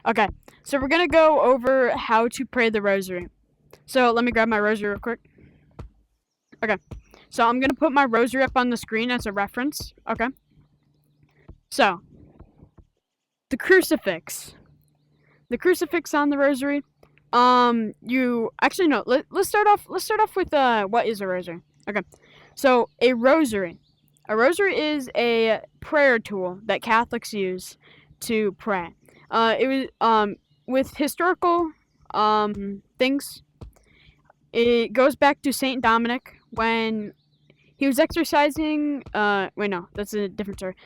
Okay, so we're gonna go over how to pray the Rosary. So let me grab my Rosary real quick. Okay, so I'm gonna put my Rosary up on the screen as a reference. Okay, so the crucifix. The crucifix on the Rosary. You actually no. Let's start off. Let's start off with what is a Rosary? Okay, so a Rosary. A Rosary is a prayer tool that Catholics use to pray. It was with historical things. It goes back to Saint Dominic when he was exercising. Wait, no, that's a different story.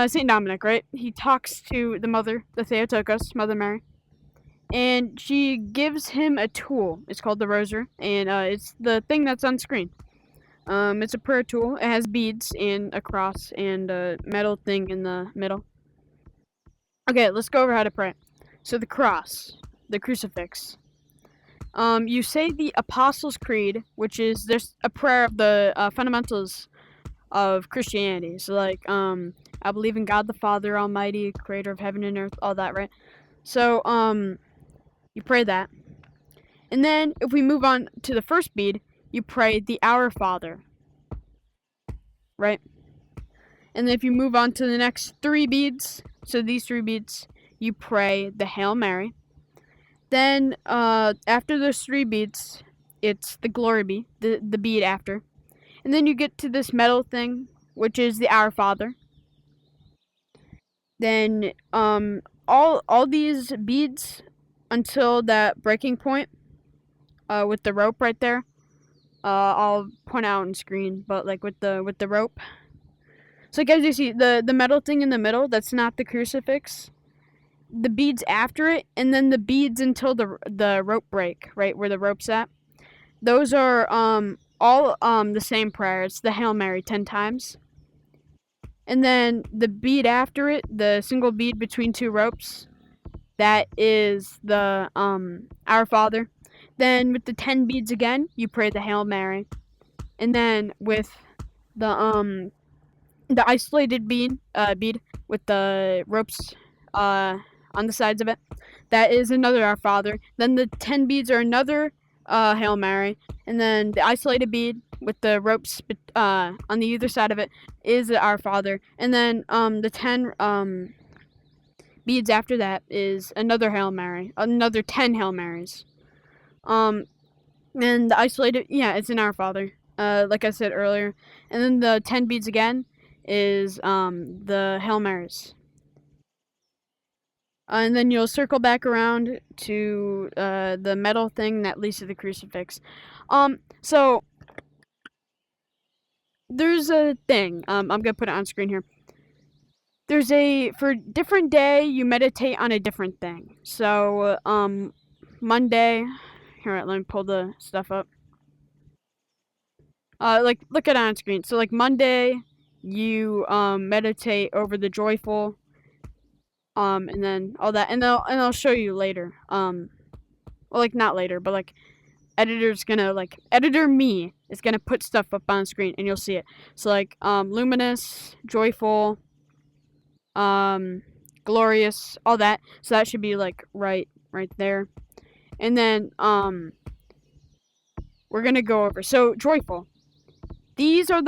Saint Dominic, right? He talks to the mother, the Theotokos, Mother Mary, and she gives him a tool. It's called the Rosary, and it's the thing that's on screen. It's a prayer tool. It has beads and a cross and a metal thing in the middle. Okay, let's go over how to pray. So the cross, the crucifix. You say the Apostles' Creed, which is there's a prayer of the fundamentals of Christianity. So like, I believe in God the Father Almighty, Creator of heaven and earth, all that, right? So you pray that, and then if we move on to the first bead, you pray the Our Father, right? And then if you move on to the next three beads, so these three beads, you pray the Hail Mary. Then after those three beads, it's the Glory bead, the bead after. And then you get to this metal thing, which is the Our Father. Then all these beads until that breaking point with the rope right there. I'll point out on screen, but like with the rope. So like as you see, the metal thing in the middle, that's not the crucifix. The beads after it, and then the beads until the rope break, right where the rope's at. Those are all the same prayer. It's the Hail Mary 10 times. And then the bead after it, the single bead between two ropes, that is the Our Father. Then with the 10 beads again, you pray the Hail Mary. And then with the isolated bead with the ropes on the sides of it, that is another Our Father. Then the 10 beads are another Hail Mary, and then the isolated bead with the ropes on the either side of it is the Our Father, and then the 10 beads after that is another Hail Mary, another 10 Hail Marys. And the isolated, yeah, it's an Our Father, like I said earlier, and then the 10 beads again is the Hail Marys. And then you'll circle back around to the metal thing that leads to the crucifix. So there's a thing. I'm gonna put it on screen here. There's for different day you meditate on a different thing. So Monday. Here, let me pull the stuff up. Like look at it on screen. So like Monday, you meditate over the joyful. And then all that, and I'll show you later. Well, like not later, but like editor me is gonna put stuff up on screen, and you'll see it. So like luminous, joyful, glorious, all that. So that should be like right there, and then we're gonna go over. So joyful. These are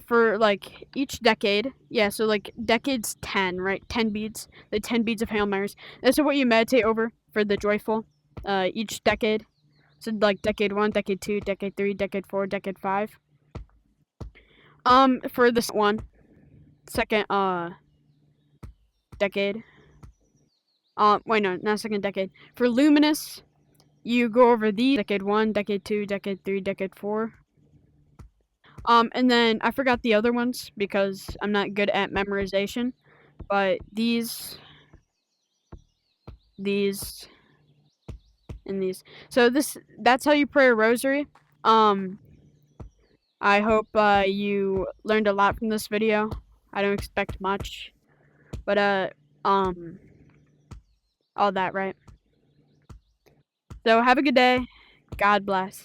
for like each decade. Yeah, so like decades 10, right? 10 beads. The 10 beads of Hail Marys. This is what you meditate over for the joyful each decade. So like decade 1, decade 2, decade 3, decade 4, decade 5. For this one, second decade. Wait, no, not second decade. For luminous, you go over these decade 1, decade 2, decade 3, decade 4. And then I forgot the other ones because I'm not good at memorization. But these, and these. So that's how you pray a rosary. I hope you learned a lot from this video. I don't expect much. But all that, right? So have a good day. God bless.